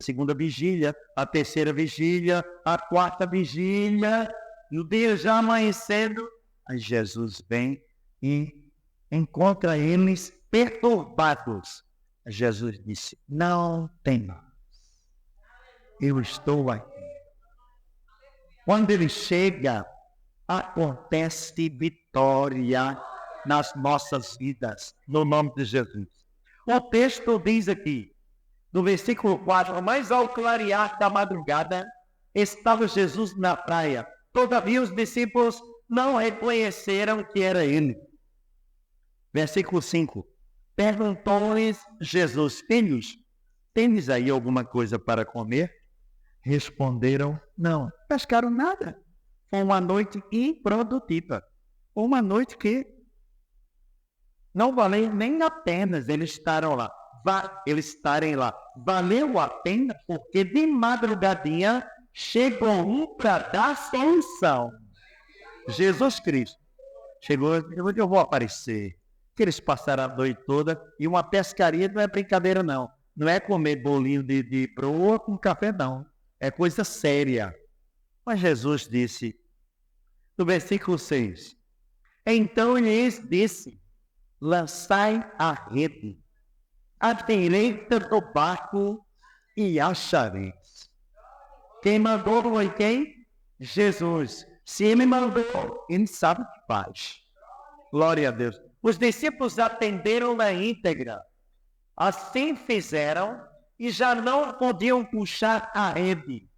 segunda vigília, a terceira vigília, a quarta vigília, no dia já amanhecendo, aí Jesus vem e encontra eles perturbados. Jesus disse: não temas, eu estou aqui. Quando ele chega, acontece vitória nas nossas vidas, no nome de Jesus. O texto diz aqui, no versículo 4, mas ao clarear da madrugada, estava Jesus na praia. Todavia os discípulos não reconheceram que era ele. Versículo 5. Perguntou-lhes Jesus: filhos, tendes aí alguma coisa para comer? Responderam: não. Pescaram nada. Foi uma noite improdutiva. Uma noite que não valeu nem a pena eles estarem lá. Valeu a pena porque de madrugadinha chegou um para dar solução. Jesus Cristo chegou, eu vou aparecer. Que eles passaram a noite toda e uma pescaria não é brincadeira não. Não é comer bolinho de broa com café não. É coisa séria. Mas Jesus disse, no versículo 6, então lhes disse: lançai a rede à direita do barco e achareis. Quem mandou foi quem? Jesus. Se ele mandou, ele sabe o que faz. Glória a Deus. Os discípulos atenderam na íntegra. Assim fizeram e já não podiam puxar a rede.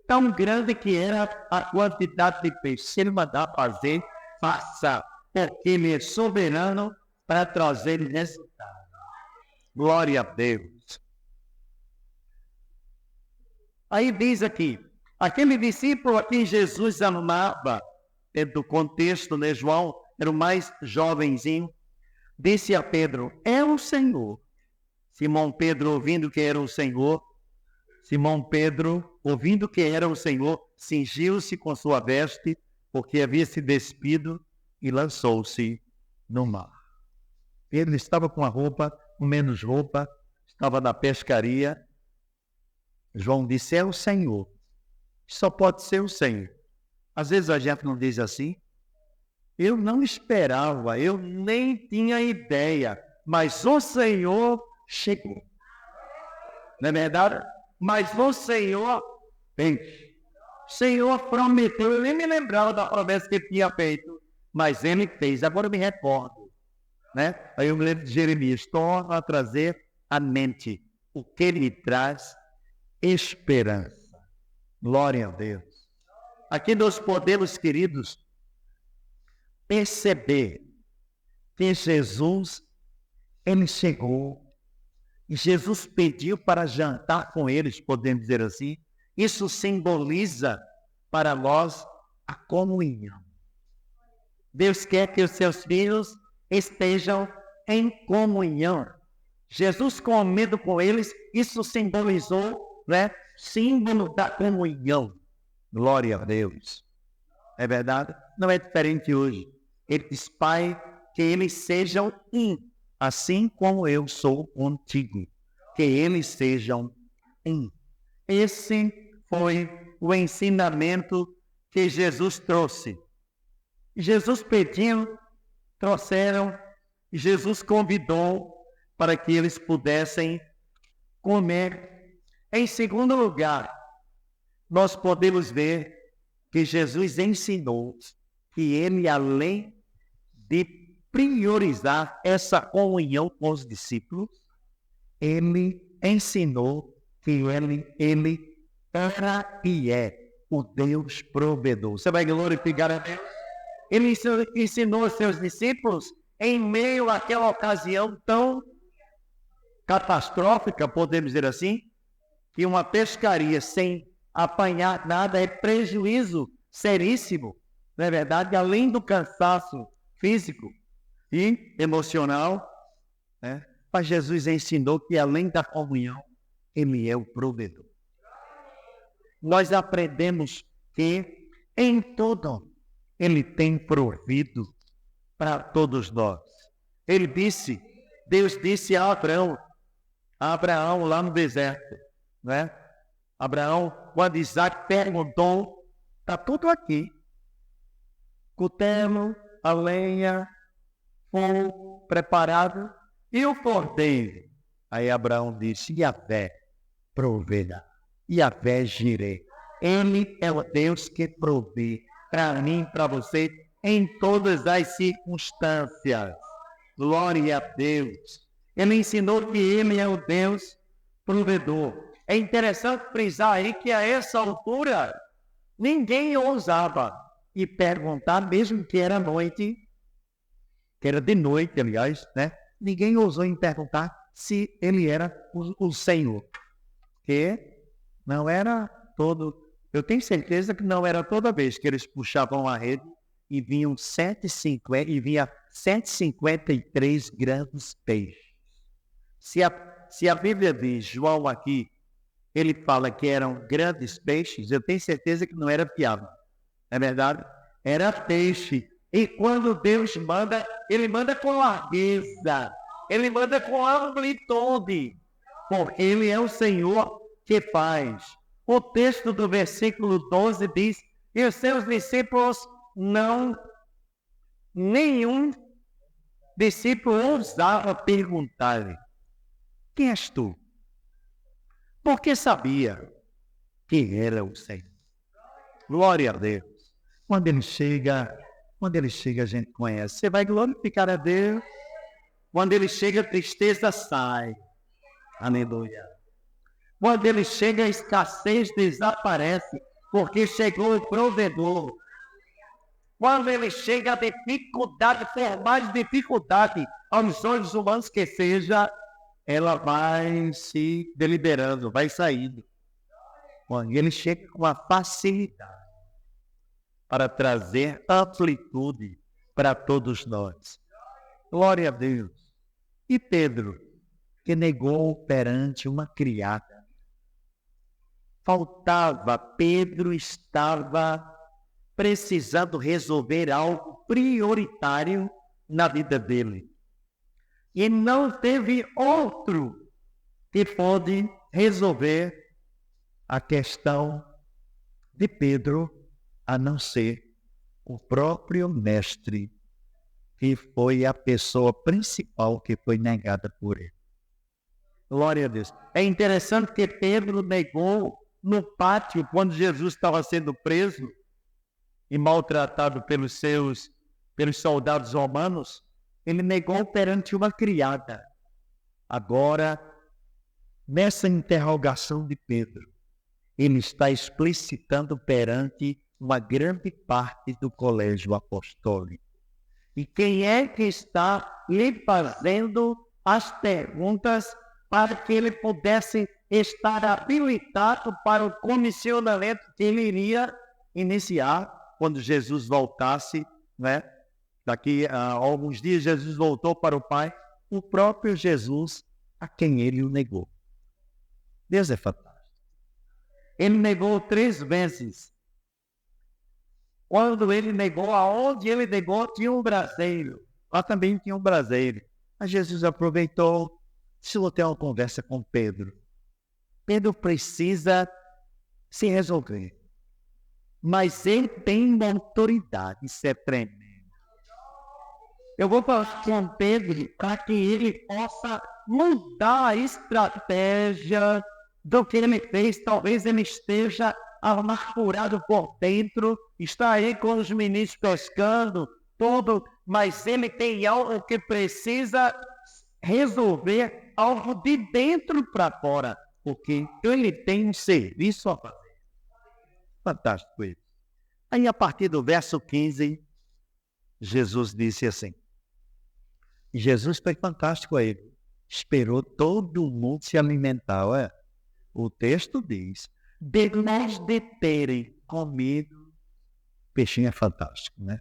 Tão grande que era a quantidade de peixe. Se ele mandar fazer, faça. Porque ele é soberano para trazer resultado. Glória a Deus. Aí diz aqui, aquele discípulo a quem Jesus amava, dentro do contexto, né, João era o mais jovenzinho, disse a Pedro: é o Senhor. Simão Pedro, ouvindo que era o Senhor, cingiu-se com sua veste, porque havia se despido, e lançou-se no mar. Pedro estava com a roupa, com menos roupa, estava na pescaria. João disse: é o Senhor. Só pode ser o Senhor. Às vezes a gente não diz assim. Eu não esperava, eu nem tinha ideia, mas o Senhor chegou. Não é verdade? Mas o Senhor fez. O Senhor prometeu, eu nem me lembrava da promessa que ele tinha feito, mas ele fez. Agora eu me recordo, né? Aí eu me lembro de Jeremias, torna a trazer à mente o que ele me traz: esperança. Glória a Deus. Aqui nós podemos, queridos, perceber que Jesus, ele chegou e Jesus pediu para jantar com eles, podemos dizer assim. Isso simboliza para nós a comunhão. Deus quer que os seus filhos estejam em comunhão. Jesus comendo com eles, isso simbolizou, né? Símbolo da comunhão. Glória a Deus. É verdade? Não é diferente hoje. Ele diz: Pai, que eles sejam um, assim como eu sou contigo. Que eles sejam um. Esse foi o ensinamento que Jesus trouxe. Jesus pediu, trouxeram, e Jesus convidou para que eles pudessem comer. Em segundo lugar, nós podemos ver que Jesus ensinou que ele, além de priorizar essa comunhão com os discípulos, ele ensinou que ele era e é o Deus provedor. Você vai glorificar a Deus? Ele ensinou aos seus discípulos em meio àquela ocasião tão catastrófica, podemos dizer assim, que uma pescaria sem apanhar nada é prejuízo seríssimo, não é verdade? Além do cansaço físico e emocional, né? Mas Jesus ensinou que além da comunhão, ele é o provedor. Nós aprendemos que em tudo ele tem provido para todos nós. Deus disse a Abraão lá no deserto, né? Abraão, quando Isaac perguntou, está tudo aqui. Cutelo, a lenha, fogo preparado e o cordeiro. Aí Abraão disse, Yahvé proverá, Yahvé girei. Ele é o Deus que provê para mim, para você, em todas as circunstâncias. Glória a Deus. Ele ensinou que Ele é o Deus provedor. É interessante frisar aí que a essa altura ninguém ousava e perguntar, mesmo que era noite, que era de noite, aliás, né? Ninguém ousou em perguntar se ele era o Senhor. Que não era todo. Eu tenho certeza que não era toda vez que eles puxavam a rede e vinham 753 grandes peixes. Se a Bíblia diz, João aqui, ele fala que eram grandes peixes, eu tenho certeza que não era piada. É verdade? Era peixe. E quando Deus manda, Ele manda com largueza. Ele manda com amplitude. Porque Ele é o Senhor que faz. O texto do versículo 12 diz, e os seus discípulos nenhum discípulo ousava perguntar-lhe, quem és tu? Porque sabia que era o Senhor. Glória a Deus. Quando ele chega, a gente conhece. Você vai glorificar a Deus. Quando ele chega, a tristeza sai. Aleluia. Quando ele chega, a escassez desaparece, porque chegou o provedor. Quando ele chega, a dificuldade, por mais dificuldade aos olhos humanos que seja, ela vai se deliberando, vai saindo. Quando ele chega com a facilidade para trazer amplitude para todos nós. Glória a Deus. E Pedro, que negou perante uma criada. Pedro estava precisando resolver algo prioritário na vida dele. E não teve outro que pôde resolver a questão de Pedro, a não ser o próprio mestre, que foi a pessoa principal que foi negada por ele. Glória a Deus. É interessante que Pedro negou no pátio, quando Jesus estava sendo preso e maltratado pelos soldados romanos, ele negou perante uma criada. Agora, nessa interrogação de Pedro, ele está explicitando perante uma grande parte do colégio apostólico. E quem é que está lhe fazendo as perguntas para que ele pudesse estar habilitado para o comissionamento que ele iria iniciar quando Jesus voltasse, né? Daqui a alguns dias Jesus voltou para o Pai, o próprio Jesus a quem ele o negou. Deus é fantástico. Ele negou 3 vezes. Quando ele negou, aonde ele negou, tinha um braseiro. Lá também tinha um braseiro. Mas Jesus aproveitou, se eu ter uma conversa com Pedro. Pedro precisa se resolver. Mas ele tem uma autoridade, isso é tremendo. Eu vou falar com Pedro para que ele possa mudar a estratégia do que ele fez. Talvez ele esteja amargurado por dentro, está aí com os ministros pescando, tudo, mas ele tem algo que precisa resolver, algo de dentro para fora, porque ele tem um serviço a fazer. Fantástico isso. Aí, a partir do verso 15, Jesus disse assim, Jesus foi fantástico a ele, esperou todo mundo se alimentar. Olha, o texto diz, depois de terem comido, peixinho é fantástico, né?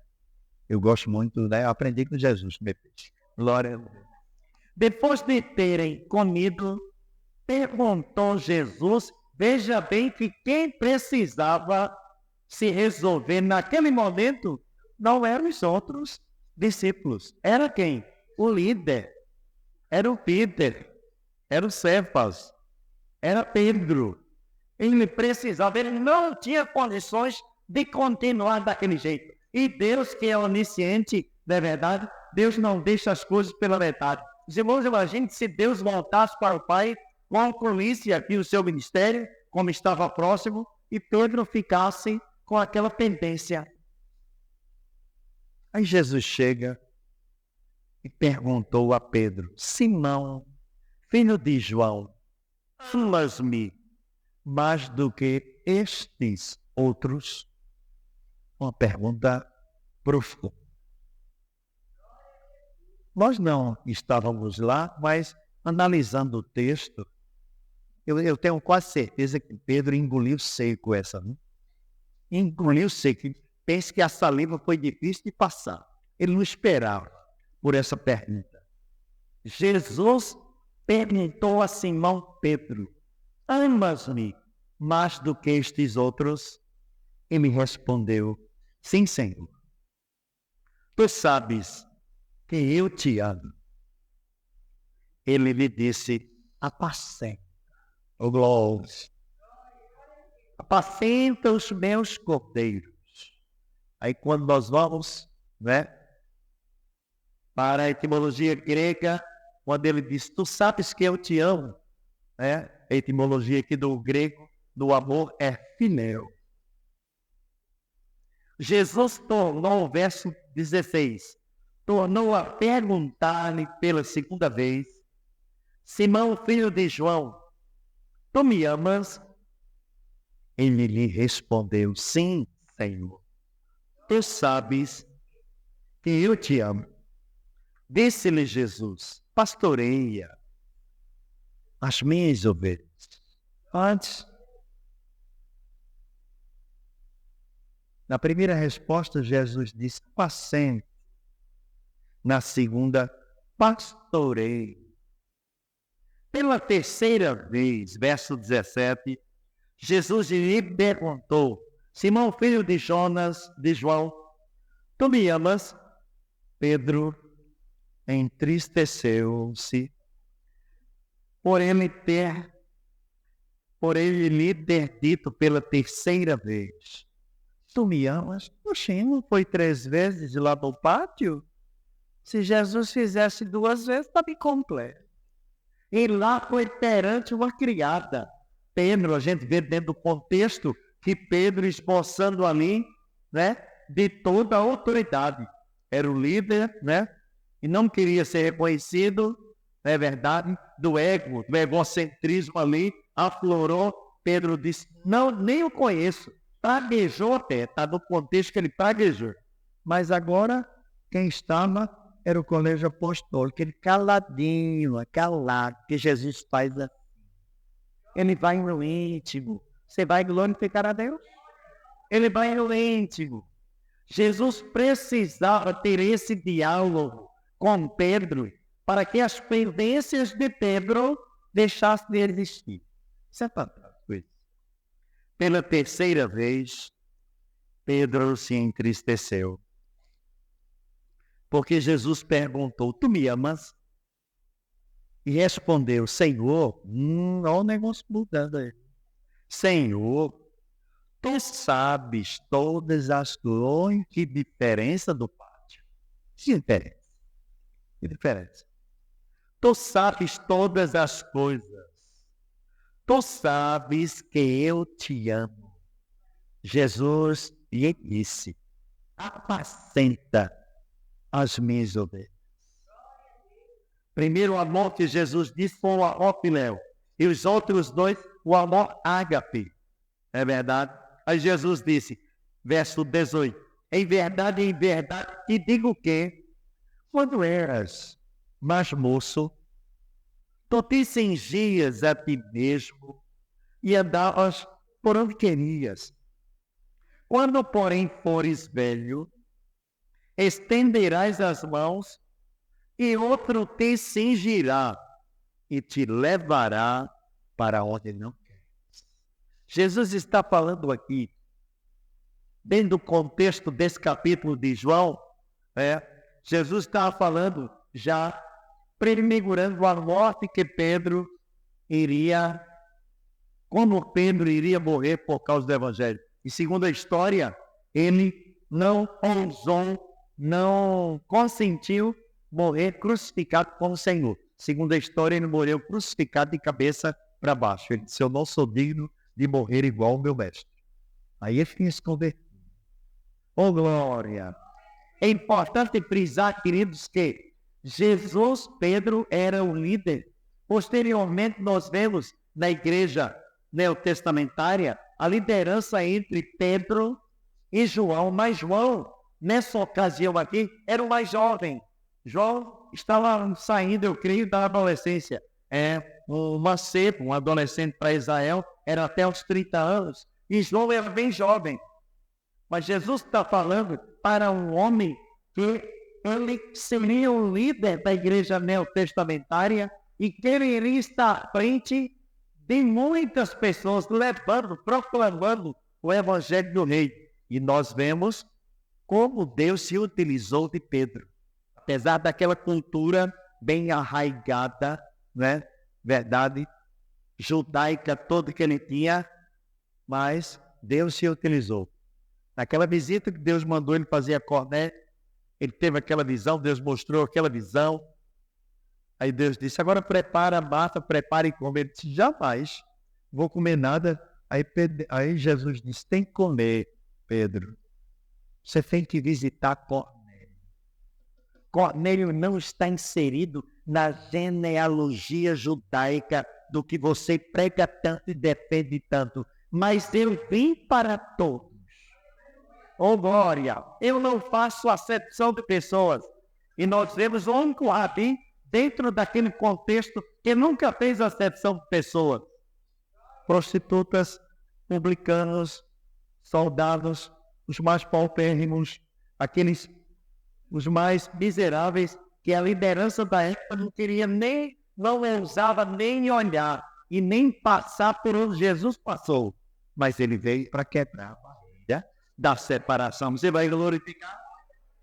Eu gosto muito, né? Eu aprendi com Jesus comer peixe. Glória a Deus. Depois de terem comido, perguntou Jesus, veja bem que quem precisava se resolver naquele momento não eram os outros discípulos. Era quem? O líder. Era o Peter. Era o Cefas. Era Pedro. Ele precisava, ele não tinha condições de continuar daquele jeito. E Deus, que é onisciente, não é verdade? Deus não deixa as coisas pela metade. Os irmãos, imaginem se Deus voltasse para o Pai, concluísse aqui o seu ministério, como estava próximo, e Pedro ficasse com aquela pendência. Aí Jesus chega e perguntou a Pedro: Simão, filho de João, amas-me mais do que estes outros? Uma pergunta profunda. Nós não estávamos lá, mas analisando o texto, eu tenho quase certeza que Pedro engoliu seco essa, né? Engoliu seco. Pense que a saliva foi difícil de passar. Ele não esperava por essa pergunta. Jesus perguntou a Simão Pedro: amas-me mais do que estes outros? Ele respondeu: sim, Senhor. Tu sabes que eu te amo. Ele lhe disse: apacenta, ó glória, apacenta os meus cordeiros. Aí quando nós vamos, né, para a etimologia grega, quando ele diz, tu sabes que eu te amo, né? A etimologia aqui do grego, do amor, é filéu. Jesus tornou, verso 16, tornou a perguntar-lhe pela segunda vez: Simão, filho de João, tu me amas? Ele lhe respondeu: sim, Senhor. Tu sabes que eu te amo. Disse-lhe Jesus: pastoreia as minhas ovelhas. Antes, na primeira resposta, Jesus disse: apacente. Na segunda, pastoreia. Pela terceira vez, verso 17, Jesus lhe perguntou: Simão, filho de Jonas, de João, tu me amas? Pedro entristeceu-se por ele lhe ter dito pela terceira vez: tu me amas? Oxe, não foi 3 vezes lá no pátio? Se Jesus fizesse 2 vezes, estava incompleto. E lá foi perante uma criada. Pedro, a gente vê dentro do contexto que Pedro esboçando ali, né, de toda a autoridade. Era o líder, né, e não queria ser reconhecido, é verdade, do egocentrismo ali, aflorou. Pedro disse: não, nem o conheço. Praguejou até, está no contexto que ele praguejou. Mas agora, quem estava era o colégio apostólico, ele caladinho, calado, que Jesus faz assim. Ele vai no íntimo. Você vai glorificar a Deus? Ele vai no íntimo. Jesus precisava ter esse diálogo com Pedro para que as pendências de Pedro deixassem de existir. Isso é fantástico. Pela terceira vez, Pedro se entristeceu. Porque Jesus perguntou: tu me amas? E respondeu: Senhor, olha o negócio mudando aí. Senhor, tu sabes todas as coisas. Que diferença do pátio. Que diferença. Que diferença. Tu sabes todas as coisas. Tu sabes que eu te amo. Jesus lhe disse: apacenta as minhas ovelhas. Primeiro o amor que Jesus disse foi o amor filéu. E os outros 2, o amor ágape. É verdade? Aí Jesus disse, verso 18, em verdade, te digo que, quando eras mais moço, tu te cingias a ti mesmo e andavas por onde querias. Quando, porém, fores velho, estenderás as mãos e outro te cingirá e te levará para onde não queres. Jesus está falando aqui, dentro do contexto desse capítulo de João, Jesus está falando já prefigurando a morte que Pedro iria como Pedro iria morrer por causa do Evangelho. E segundo a história, ele não ousou, não consentiu morrer crucificado com o Senhor. Segundo a história, ele morreu crucificado de cabeça para baixo. Ele disse, eu não sou digno de morrer igual o meu mestre. Aí ele tinha se convertido. Oh, glória! É importante frisar, queridos, que Jesus, Pedro, era o líder. Posteriormente, nós vemos na igreja neotestamentária a liderança entre Pedro e João. Mas João, nessa ocasião aqui, era o mais jovem. João estava saindo, eu creio, da adolescência. Um adolescente para Israel, era até os 30 anos. E João era bem jovem. Mas Jesus está falando para um homem que ele seria o líder da igreja neotestamentária e que ele iria estar à frente de muitas pessoas proclamando o evangelho do rei. E nós vemos como Deus se utilizou de Pedro. Apesar daquela cultura bem arraigada, né? Verdade, judaica toda que ele tinha, mas Deus se utilizou. Naquela visita que Deus mandou ele fazer a Cornélio, ele teve aquela visão, Deus mostrou aquela visão. Aí Deus disse, agora prepara, Marta, prepare e come. Ele disse, jamais vou comer nada. Aí Jesus disse, tem que comer, Pedro. Você tem que visitar Cornélio. Cornélio não está inserido na genealogia judaica do que você prega tanto e defende tanto. Mas eu vim para todos. Oh, glória! Eu não faço acepção de pessoas. E nós vemos um único rabi dentro daquele contexto que nunca fez acepção de pessoas. Prostitutas, publicanos, soldados, os mais paupérrimos, os mais miseráveis, que a liderança da época não ousava nem olhar e nem passar por onde Jesus passou. Mas ele veio para quebrar a barreira da separação. Você vai glorificar?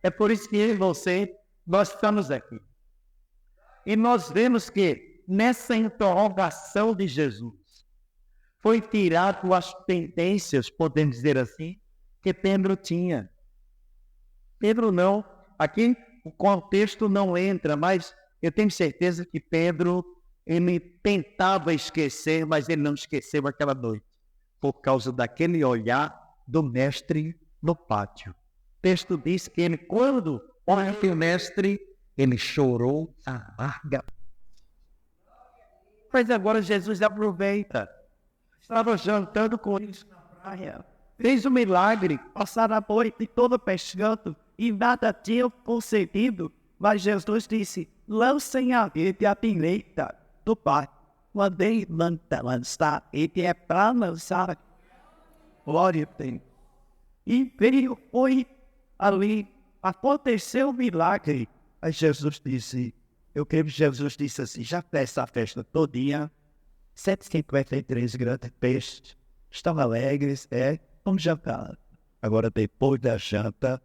É por isso que eu e você, nós estamos aqui. E nós vemos que nessa interrogação de Jesus foi tirado as pendências, podemos dizer assim, que Pedro tinha. Pedro não. Aqui o contexto não entra, mas eu tenho certeza que Pedro, ele tentava esquecer, mas ele não esqueceu aquela noite, por causa daquele olhar do mestre no pátio. O texto diz que ele, quando olha o mestre, ele chorou amarga. Mas agora Jesus aproveita. Estava jantando com eles na praia. Fez um milagre, passaram a noite toda pescando e nada tinha concedido. Mas Jesus disse, lancem a rede à direita do pátio. Mandei lançar, ele é para lançar. Glória a Deus. E veio, foi ali, aconteceu o milagre. Aí Jesus disse, eu creio que Jesus disse assim, já fez a festa todinha, 153 grandes peixes, estão alegres, vamos jantar. Agora, depois da janta,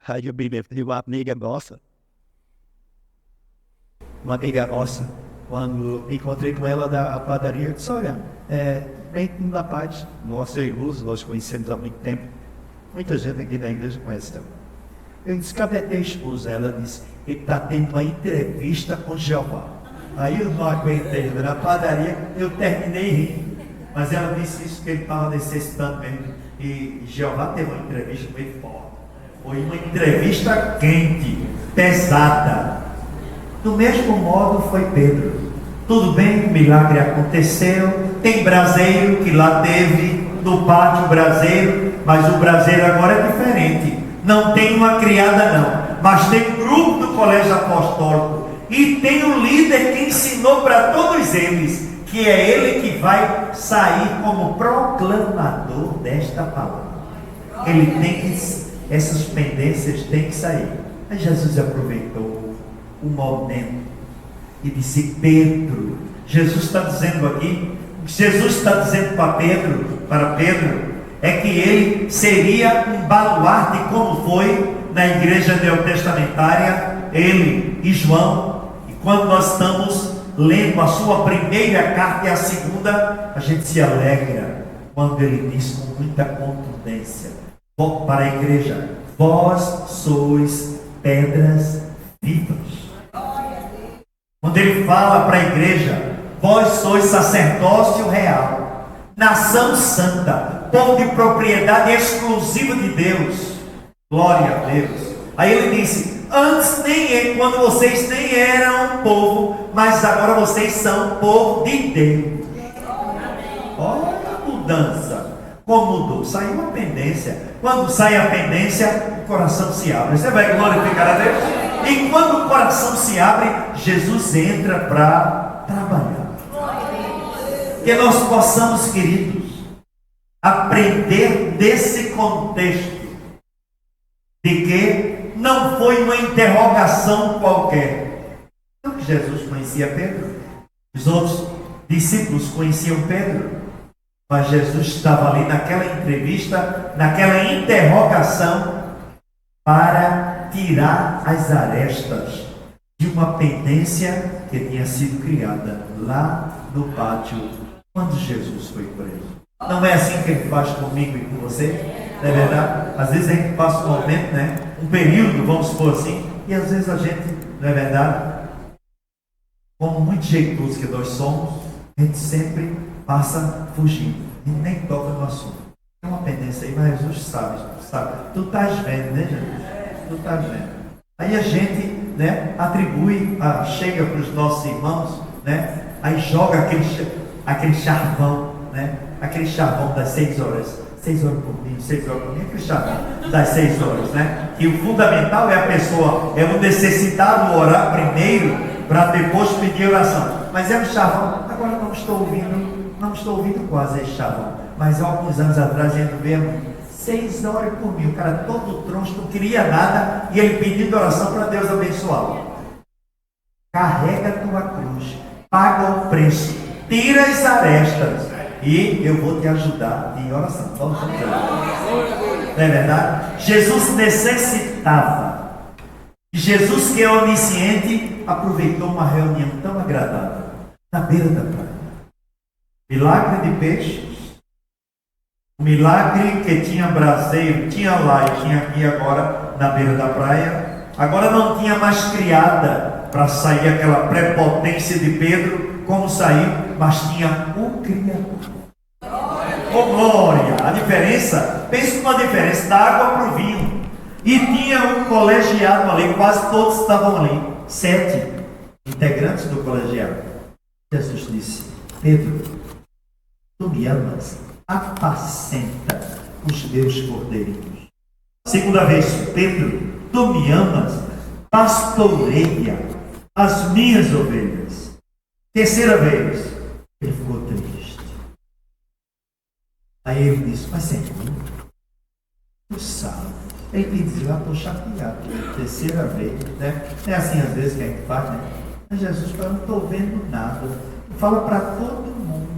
aí eu me lembro de uma amiga nossa, quando encontrei com ela da padaria, eu disse, olha, bem da paz, nossa irmãos, nós conhecemos há muito tempo, muita gente aqui na igreja conhece também. Eu disse, cadê a esposa? Ela disse, ele está tendo uma entrevista com Jeová. Aí eu não aguentei, na padaria eu terminei rindo, mas ela disse isso que ele estava necessitando mesmo, e Jeová teve uma entrevista muito forte, foi uma entrevista quente, pesada. Do mesmo modo foi Pedro. Tudo bem, o milagre aconteceu, tem braseiro que lá teve no pátio braseiro, mas o braseiro agora é diferente. Não tem uma criada não, mas tem um grupo do colégio apostólico e tem um líder que ensinou para todos eles, que é ele que vai sair como proclamador desta palavra. Ele tem que, essas pendências têm que sair. Mas Jesus aproveitou o momento e disse, Pedro, Jesus está dizendo aqui, Jesus está dizendo para Pedro, é que ele seria um baluarte, como foi na igreja neotestamentária, ele e João. E quando nós estamos lendo a sua primeira carta e a segunda, a gente se alegra quando ele diz com muita contundência para a igreja: vós sois pedras vivas. Quando ele fala para a igreja: vós sois sacerdócio real, nação santa, povo de propriedade exclusiva de Deus. Glória a Deus. Aí ele disse: antes quando vocês nem eram povo, mas agora vocês são povo de Deus. Olha a mudança. Como mudou? Saiu a pendência. Quando sai a pendência, o coração se abre. Você vai glorificar a Deus? E quando o coração se abre, Jesus entra para trabalhar. Que nós possamos, queridos, aprender desse contexto de que não foi uma interrogação qualquer. Não que Jesus conhecia Pedro, os outros discípulos conheciam Pedro, mas Jesus estava ali naquela entrevista, naquela interrogação, para tirar as arestas de uma pendência que tinha sido criada lá no pátio quando Jesus foi preso. Não é assim que ele faz comigo e com você? Não é verdade? Às vezes a gente passa um momento, um período, vamos supor assim, e às vezes a gente, não é verdade? Como muito jeitoso que nós somos, a gente sempre passa fugindo e nem toca no assunto. Tem uma pendência aí, mas Jesus sabe. Tu estás vendo, né, Jesus? Tu estás vendo. Aí a gente, atribui, chega para os nossos irmãos, aí joga aquele charvão, aquele charvão das 6 horas. 6 horas por mim, 6 horas por mim, aquele charvão das 6 horas, E o fundamental é a pessoa, é o necessitado orar primeiro, para depois pedir oração. Mas é um charvão. Agora não estou ouvindo quase esse charvão. Mas há alguns anos atrás a gente vê 6 horas por mim, o cara todo troncho, não queria nada, e ele pedindo oração para Deus abençoá-lo. Carrega a tua cruz, paga o preço, tira as arestas, e eu vou te ajudar em oração. Vamos lá. Não é verdade? Jesus necessitava. Jesus, que é onisciente, aproveitou uma reunião tão agradável na beira da praia. Milagre de peixes. O milagre que tinha braseiro, tinha lá e tinha aqui agora na beira da praia. Agora não tinha mais criada para sair aquela prepotência de Pedro, como saiu, mas tinha o Criador. Oh glória! A diferença, pense numa diferença da água para o vinho. E tinha um colegiado ali, quase todos estavam ali, 7 integrantes do colegiado. Jesus disse: Pedro, tu me amas? Apacenta os meus cordeirinhos. Segunda vez: Pedro, tu me amas? Pastoreia as minhas ovelhas. Terceira vez, ele ficou triste. Aí ele disse: mas Senhor, tu sabes. Ele me disse: já estou chateado. Terceira vez, É assim às vezes que a gente faz, Mas Jesus fala: não estou vendo nada. Tu fala para todo mundo.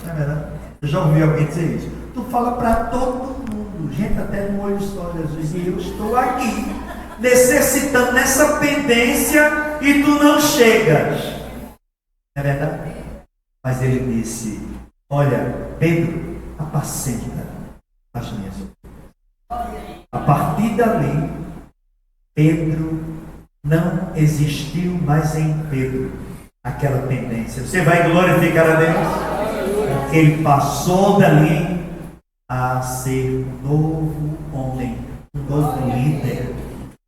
Não é verdade? Eu já ouvi alguém dizer isso. Tu fala para todo mundo. Gente, até no olho só, Jesus. E eu estou aqui, necessitando nessa pendência, e tu não chegas. Não é verdade? Mas ele disse: olha, Pedro, apacenta as minhas ovelhas. A partir dali, Pedro, não existiu mais em Pedro aquela pendência. Você vai glorificar a Deus? Porque ele passou dali a ser um novo homem, um novo líder.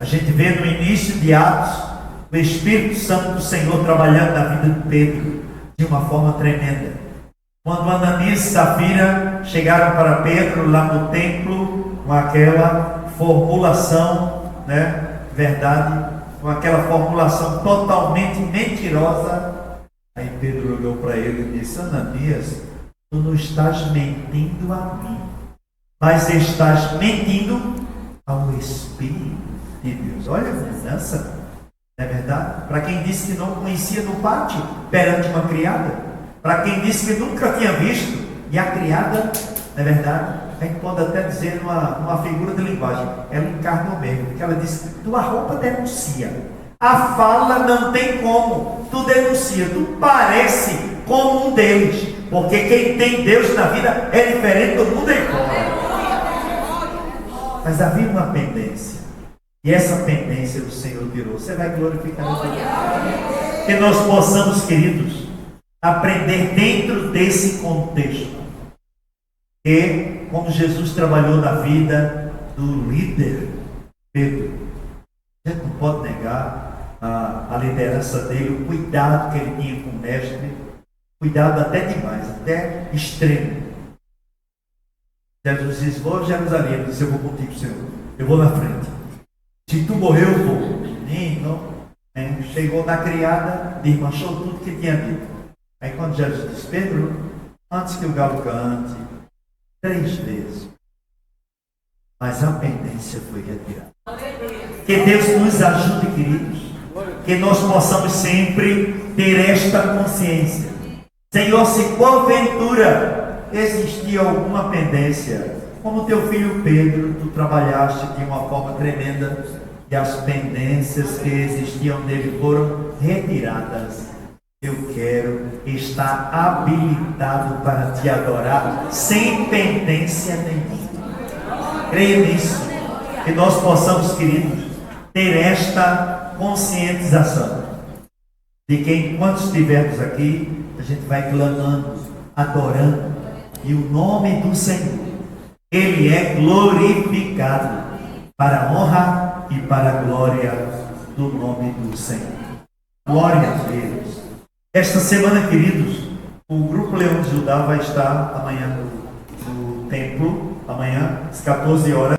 A gente vê no início de Atos o Espírito Santo do Senhor trabalhando na vida de Pedro de uma forma tremenda. Quando Ananias e Safira chegaram para Pedro lá no templo com aquela formulação, verdade, com aquela formulação totalmente mentirosa, aí Pedro olhou para ele e disse: Ananias, tu não estás mentindo a mim, mas estás mentindo ao Espírito de Deus. Olha a mudança, não é verdade? Para quem disse que não conhecia no pátio perante uma criada, para quem disse que nunca tinha visto, e a criada, não é verdade? A gente pode até dizer numa figura de linguagem, ela encarnou mesmo, porque ela disse: tua roupa denuncia, A fala não tem como. Tu denuncia, tu parece como um deles. Porque quem tem Deus na vida é diferente do mundo aí fora. Mas havia uma pendência. E essa pendência o Senhor tirou. Você vai glorificar o Senhor. Que nós possamos, queridos, aprender dentro desse contexto. E como Jesus trabalhou na vida do líder Pedro, a gente não pode negar a liderança dele, o cuidado que ele tinha com o mestre, cuidado até demais, até extremo. Jesus disse: vou a Jerusalém. Ele disse: eu vou contigo, Senhor, eu vou na frente. Se tu morrer, eu vou. Menino, chegou na criada, desmanchou tudo que tinha dito. Aí quando Jesus disse: Pedro, antes que o galo cante, 3 vezes, mas a pendência foi retirada. Que Deus nos ajude, queridos, que nós possamos sempre ter esta consciência. Senhor, se porventura existia alguma pendência, como teu filho Pedro, tu trabalhaste de uma forma tremenda e as pendências que existiam nele foram retiradas. Eu quero estar habilitado para te adorar sem pendência nenhuma. Creia nisso, que nós possamos, queridos, ter esta conscientização de que enquanto estivermos aqui, a gente vai clamando, adorando, e o nome do Senhor, Ele é glorificado para a honra e para a glória do nome do Senhor. Glória a Deus. Esta semana, queridos, o Grupo Leão de Judá vai estar amanhã no templo, amanhã às 14 horas.